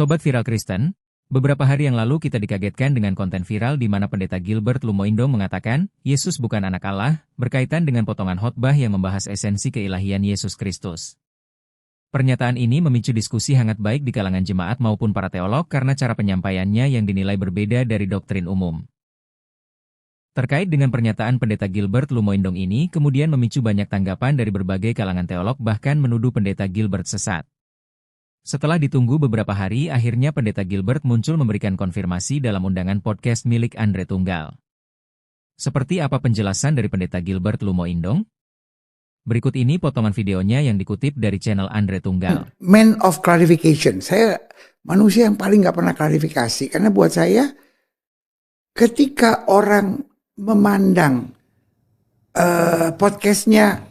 Sobat Viral Kristen, beberapa hari yang lalu kita dikagetkan dengan konten viral di mana Pendeta Gilbert Lumoindong mengatakan, Yesus bukan anak Allah, berkaitan dengan potongan khotbah yang membahas esensi keilahian Yesus Kristus. Pernyataan ini memicu diskusi hangat baik di kalangan jemaat maupun para teolog karena cara penyampaiannya yang dinilai berbeda dari doktrin umum. Terkait dengan pernyataan Pendeta Gilbert Lumoindong ini kemudian memicu banyak tanggapan dari berbagai kalangan teolog bahkan menuduh Pendeta Gilbert sesat. Setelah ditunggu beberapa hari, akhirnya Pendeta Gilbert muncul memberikan konfirmasi dalam undangan podcast milik Andre Tunggal. Seperti apa penjelasan dari Pendeta Gilbert Lumoindong? Berikut ini potongan videonya yang dikutip dari channel Andre Tunggal. Man of clarification. Saya manusia yang paling gak pernah klarifikasi. Karena buat saya, ketika orang memandang podcastnya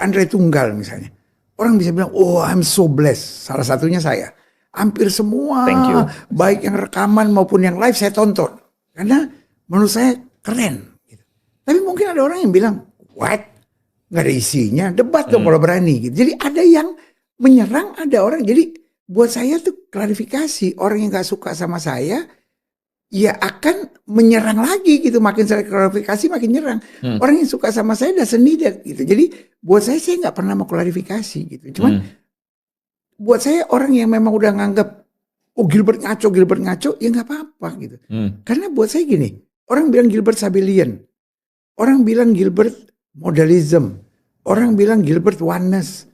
Andre Tunggal misalnya, orang bisa bilang, oh I'm so blessed. Salah satunya saya. Hampir semua, baik yang rekaman maupun yang live saya tonton. Karena menurut saya keren. Gitu. Tapi mungkin ada orang yang bilang, what? Gak ada isinya, debat dong kalau berani. Gitu. Jadi ada yang menyerang, ada orang. Jadi buat saya tuh klarifikasi. Orang yang gak suka sama saya, ya akan menyerang lagi gitu. Makin saya klarifikasi makin nyerang. Orang yang suka sama saya udah sendiri gitu. Jadi buat saya gak pernah mau klarifikasi gitu. Cuman buat saya orang yang memang udah nganggap, oh Gilbert ngaco, ya gak apa-apa gitu. Karena buat saya gini, orang bilang Gilbert Sabellian, orang bilang Gilbert modalism, orang bilang Gilbert oneness,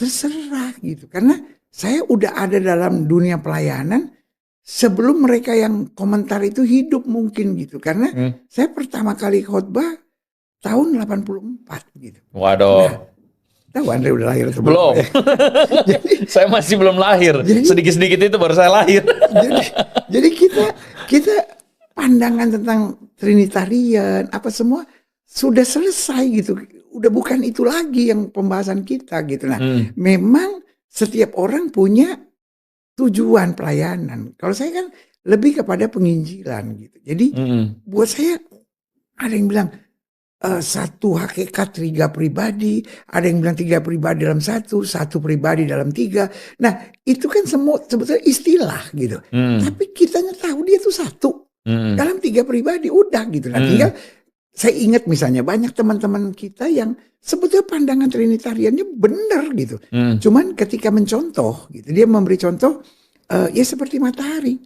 terserah gitu. Karena saya udah ada dalam dunia pelayanan sebelum mereka yang komentar itu hidup mungkin gitu. Karena saya pertama kali khotbah tahun 84 gitu. Waduh. Nah, tahu Andre udah lahir atau belum? Jadi, saya masih belum lahir. Sedikit-sedikit itu baru saya lahir. jadi kita pandangan tentang Trinitarian apa semua sudah selesai gitu. Udah bukan itu lagi yang pembahasan kita gitu. Nah, memang setiap orang punya tujuan pelayanan. Kalau saya kan lebih kepada penginjilan gitu. Jadi buat saya ada yang bilang satu hakikat tiga pribadi, ada yang bilang tiga pribadi dalam satu pribadi dalam tiga. Nah itu kan semua sebetulnya istilah gitu. Tapi kitanya tahu dia tuh satu dalam tiga pribadi udah gitu. Nah tinggal saya ingat misalnya banyak teman-teman kita yang sebetulnya pandangan Trinitariannya benar gitu. Cuman ketika mencontoh gitu, dia memberi contoh ya seperti matahari,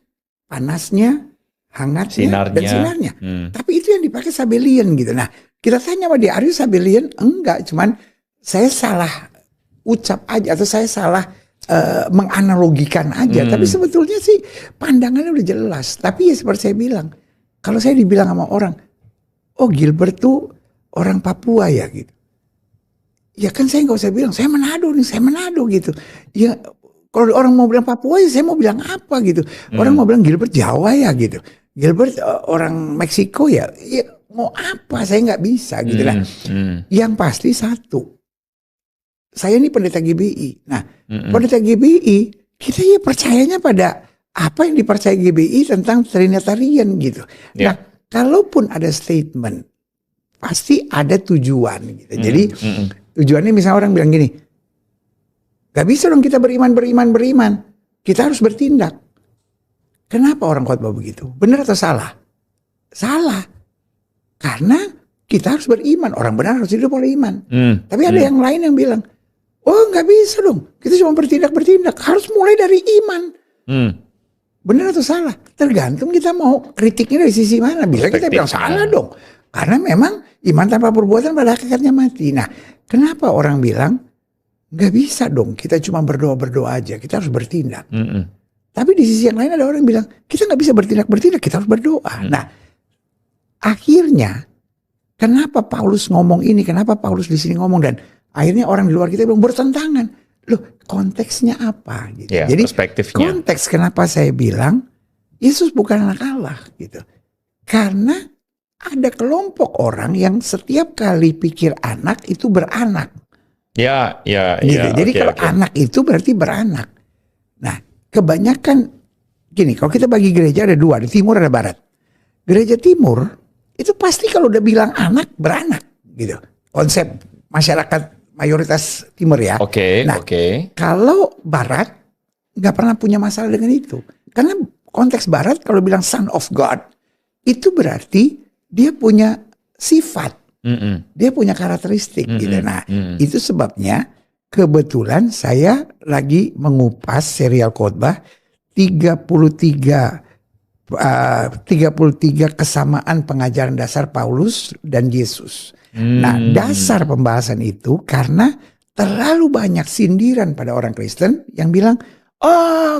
panasnya, hangatnya, dan sinarnya. Tapi itu yang dipakai Sabellian gitu. Nah kita tanya sama dia, are you Sabellian? Enggak, cuman saya salah ucap aja atau saya salah menganalogikan aja. Tapi sebetulnya sih pandangannya udah jelas. Tapi ya seperti saya bilang, kalau saya dibilang sama orang, oh Gilbert tuh orang Papua ya gitu. Ya kan saya nggak usah bilang, saya Manado gitu. Ya kalau orang mau bilang Papua ya saya mau bilang apa gitu. Orang mau bilang Gilbert Jawa ya gitu. Gilbert orang Meksiko ya mau apa saya nggak bisa gitu lah. Yang pasti satu, saya ini pendeta GBI. Nah pendeta GBI kita ya percayanya pada apa yang dipercaya GBI tentang Trinitarian gitu. Nah kalaupun ada statement, pasti ada tujuan. Gitu. Jadi tujuannya misalnya orang bilang gini, gak bisa dong kita beriman. Kita harus bertindak. Kenapa orang khotbah begitu? Benar atau salah? Salah. Karena kita harus beriman. Orang benar harus hidup oleh iman. Tapi ada yang lain yang bilang, oh gak bisa dong. Kita cuma bertindak. Harus mulai dari iman. Benar atau salah? Tergantung kita mau kritiknya dari sisi mana. Bisa kita bilang salah dong. Karena memang iman tanpa perbuatan pada hakikatnya mati. Nah, kenapa orang bilang gak bisa dong kita cuma berdoa aja. Kita harus bertindak. Tapi di sisi yang lain ada orang yang bilang kita gak bisa bertindak. Kita harus berdoa. Nah, akhirnya kenapa Paulus ngomong ini? Kenapa Paulus di sini ngomong? Dan akhirnya orang di luar kita bilang bertentangan. Loh konteksnya apa gitu. Ya, jadi konteks kenapa saya bilang Yesus bukan anak Allah gitu. Karena ada kelompok orang yang setiap kali pikir anak itu beranak. Gitu. Jadi kalau anak itu berarti beranak. Nah kebanyakan gini, kalau kita bagi gereja ada dua, ada timur ada barat. Gereja timur itu pasti kalau udah bilang anak beranak gitu. Konsep masyarakat mayoritas timur ya. Oke. Nah, kalau barat nggak pernah punya masalah dengan itu. Karena konteks barat kalau bilang son of God, itu berarti dia punya sifat. Dia punya karakteristik gitu. Nah, itu sebabnya kebetulan saya lagi mengupas serial khotbah 33 kesamaan pengajaran dasar Paulus dan Yesus. Nah, dasar pembahasan itu karena terlalu banyak sindiran pada orang Kristen yang bilang,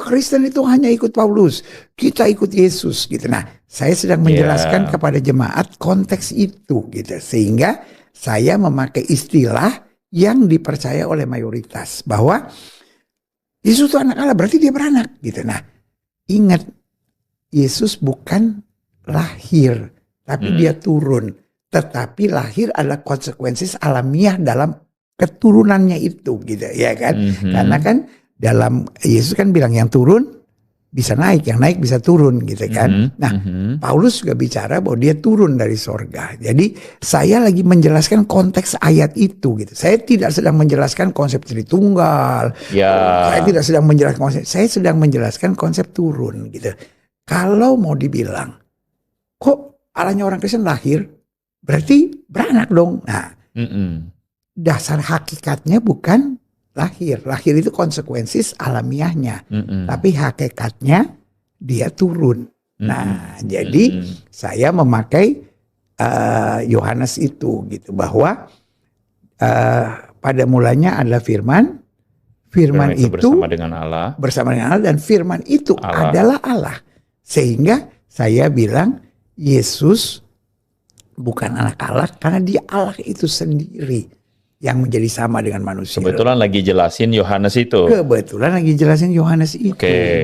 Kristen itu hanya ikut Paulus, kita ikut Yesus gitu. Nah, saya sedang menjelaskan kepada jemaat konteks itu gitu. Sehingga saya memakai istilah yang dipercaya oleh mayoritas bahwa Yesus itu anak Allah, berarti dia beranak gitu. Nah, ingat, Yesus bukan lahir, tapi dia turun. Tetapi lahir adalah konsekuensi alamiah dalam keturunannya itu gitu ya kan. Karena kan dalam Yesus kan bilang yang turun bisa naik, yang naik bisa turun gitu kan. Nah, Paulus juga bicara bahwa dia turun dari sorga. Jadi saya lagi menjelaskan konteks ayat itu gitu. Saya tidak sedang menjelaskan konsep Tritunggal. Saya tidak sedang menjelaskan konsep. Saya sedang menjelaskan konsep turun gitu. Kalau mau dibilang, kok Allahnya orang Kristen lahir, berarti beranak dong. Nah, dasar hakikatnya bukan lahir. Lahir itu konsekuensi alamiahnya. Tapi hakikatnya dia turun. Nah, jadi saya memakai Yohanes itu gitu. Bahwa pada mulanya adalah firman. Firman itu bersama dengan Allah. Dan firman itu adalah Allah. Sehingga saya bilang Yesus bukan anak Allah karena dia Allah itu sendiri yang menjadi sama dengan manusia. Kebetulan lagi jelasin Yohanes itu.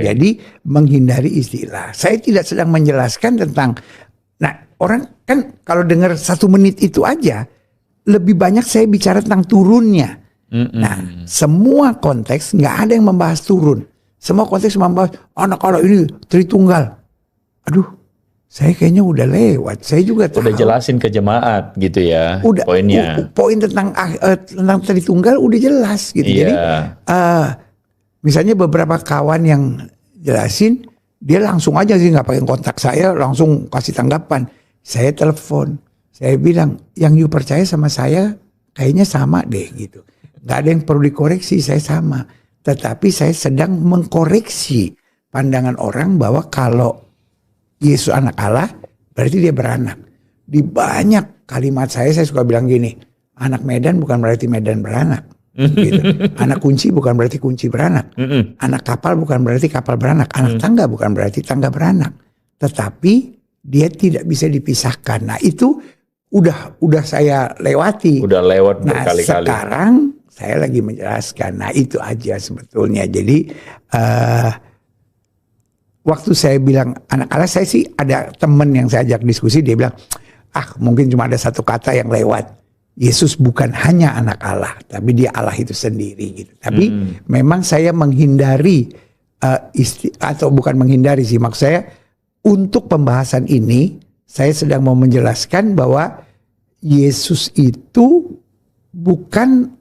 Jadi menghindari istilah. Saya tidak sedang menjelaskan tentang, nah orang kan kalau dengar 1 menit itu aja, lebih banyak saya bicara tentang turunnya. Nah, semua konteks nggak ada yang membahas turun. Semua konteks membahas anak Allah ini Tritunggal. Aduh, saya kayaknya udah lewat. Saya juga tahu. Udah jelasin ke jemaat gitu ya. Udah, poinnya. Poin tentang Tritunggal udah jelas gitu. Jadi misalnya beberapa kawan yang jelasin, dia langsung aja sih nggak pakai kontak saya, langsung kasih tanggapan. Saya telepon, saya bilang yang you percaya sama saya kayaknya sama deh gitu. Nggak ada yang perlu dikoreksi, saya sama. Tetapi saya sedang mengkoreksi pandangan orang bahwa kalau Yesus anak Allah, berarti dia beranak. Di banyak kalimat saya suka bilang gini, anak Medan bukan berarti Medan beranak. Gitu. Anak kunci bukan berarti kunci beranak. Anak kapal bukan berarti kapal beranak. Anak tangga bukan berarti tangga beranak. Tetapi dia tidak bisa dipisahkan. Nah itu udah saya lewati. Udah lewat berkali-kali. Nah sekarang saya lagi menjelaskan. Nah itu aja sebetulnya. Jadi waktu saya bilang anak Allah, saya sih ada temen yang saya ajak diskusi, dia bilang, mungkin cuma ada satu kata yang lewat. Yesus bukan hanya anak Allah, tapi dia Allah itu sendiri gitu. Tapi memang saya menghindari atau bukan menghindari sih, maksud saya untuk pembahasan ini saya sedang mau menjelaskan bahwa Yesus itu bukan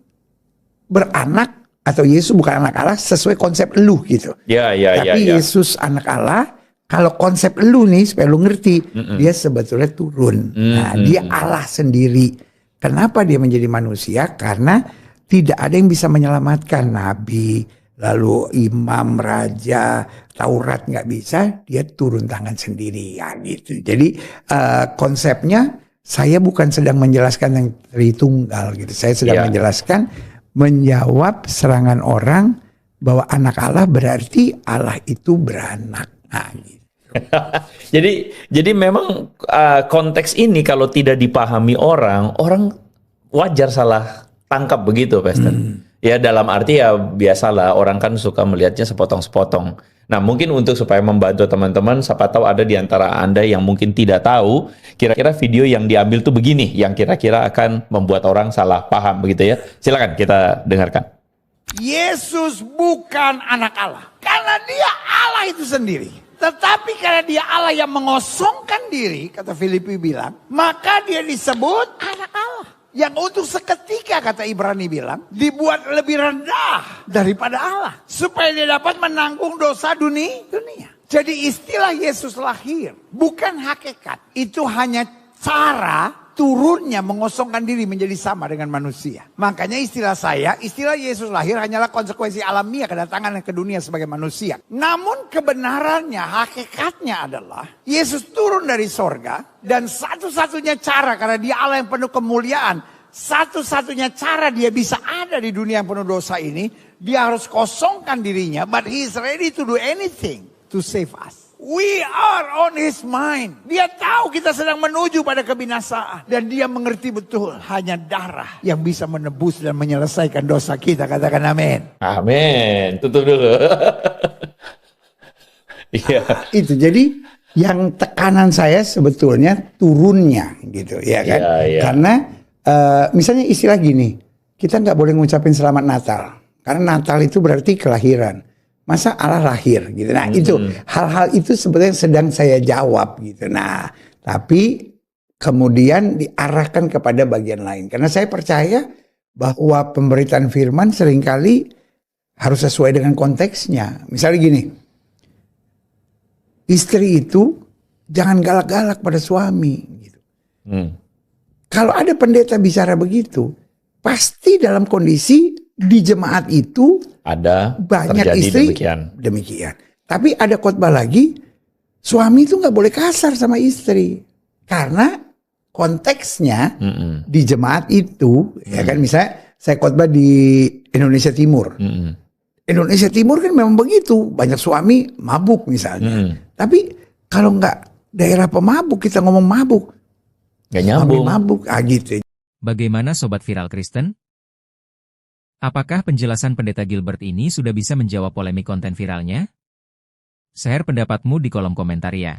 beranak atau Yesus bukan anak Allah sesuai konsep elu gitu. Tapi Yesus anak Allah, kalau konsep elu nih supaya lu ngerti, dia sebetulnya turun. Nah, dia Allah sendiri. Kenapa dia menjadi manusia? Karena tidak ada yang bisa menyelamatkan. Nabi, lalu imam, raja, Taurat nggak bisa, dia turun tangan sendiri ya gitu. Jadi konsepnya saya bukan sedang menjelaskan yang Tritunggal gitu. Saya sedang menjelaskan, menjawab serangan orang bahwa anak Allah berarti Allah itu beranak. Nah, gitu. jadi memang konteks ini kalau tidak dipahami orang wajar salah tangkap begitu, Pastor. Ya dalam arti ya biasalah orang kan suka melihatnya sepotong-sepotong. Nah mungkin untuk supaya membantu teman-teman, siapa tahu ada di antara Anda yang mungkin tidak tahu, kira-kira video yang diambil tuh begini, yang kira-kira akan membuat orang salah paham begitu ya. Silakan kita dengarkan. Yesus bukan anak Allah, karena dia Allah itu sendiri. Tetapi karena dia Allah yang mengosongkan diri, kata Filipi bilang, maka dia disebut anak Allah. yang untuk seketika, kata Ibrani bilang, dibuat lebih rendah daripada Allah. Supaya dia dapat menanggung dosa dunia. Jadi istilah Yesus lahir bukan hakikat. Itu hanya cara turunnya mengosongkan diri menjadi sama dengan manusia. Makanya istilah Yesus lahir hanyalah konsekuensi alamiah kedatangan ke dunia sebagai manusia. Namun kebenarannya, hakikatnya adalah Yesus turun dari sorga. Dan satu-satunya cara, karena dia Allah yang penuh kemuliaan, satu-satunya cara dia bisa ada di dunia yang penuh dosa ini, dia harus kosongkan dirinya. But he is ready to do anything to save us. We are on his mind. Dia tahu kita sedang menuju pada kebinasaan. Dan dia mengerti betul hanya darah yang bisa menebus dan menyelesaikan dosa kita. Katakan amin. Amin. Tutup dulu. Iya. Itu jadi yang tekanan saya sebetulnya turunnya gitu ya kan. Iya. Karena misalnya istilah gini, kita nggak boleh ngucapin selamat Natal. Karena Natal itu berarti kelahiran. Masa Allah lahir gitu. Nah itu hal-hal itu sebetulnya sedang saya jawab gitu. Nah tapi kemudian diarahkan kepada bagian lain. Karena saya percaya bahwa pemberitaan firman seringkali harus sesuai dengan konteksnya. Misalnya gini, istri itu jangan galak-galak pada suami gitu. Kalau ada pendeta bicara begitu, pasti dalam kondisi di jemaat itu ada banyak istri demikian. Tapi ada khotbah lagi, suami itu nggak boleh kasar sama istri karena konteksnya di jemaat itu, ya kan. Misalnya saya khotbah di Indonesia Timur. Indonesia Timur kan memang begitu, banyak suami mabuk misalnya. Tapi kalau nggak daerah pemabuk, kita ngomong mabuk, nggak nyambung. Mabuk, gitu. Bagaimana Sobat Viral Kristen? Apakah penjelasan Pendeta Gilbert ini sudah bisa menjawab polemik konten viralnya? Share pendapatmu di kolom komentar ya.